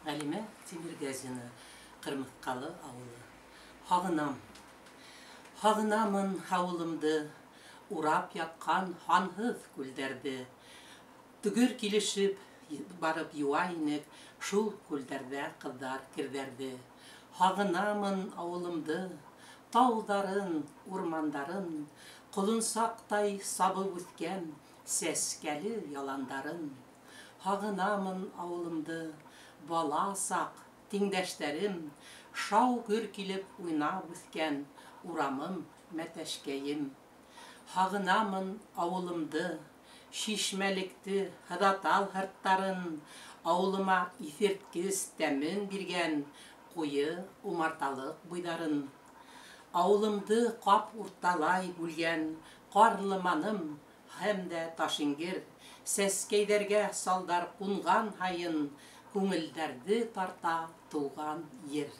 Галиме Тимиргазина, Кырмыскалы ауылы. Хағынам. Хағынамын ауылымды, урап япқан ханһыҙ күлдәрҙе. Түгел килешеп, барып юайнек, шул күлдәрҙә ҡыҙҙар керҙәрҙе. Хағынамын ауылымды, тауҙарын, урмандарын, ҡолонсаҡтай сабып үҫкән сәскәле яландарын. Хағынамын ауылымды, бала саҡ, тиңдәштәрем, шау-гөр килеп уйнап үҫкән урамым, мәтәшкәйем. Хағынамын ауылымды, шишмәлекте, һыҙатал һырттарын, ауылыма иҫерткес тәмен биргән ҡуйы умарталыҡ буйҙарын. Ауылымды ҡап урталай бүлгән ҡарлыманым һәм дә ташиңгер, сәскәйҙәргә салдар ҡунған һайын, күңелдәрҙе тарта тыуған ер.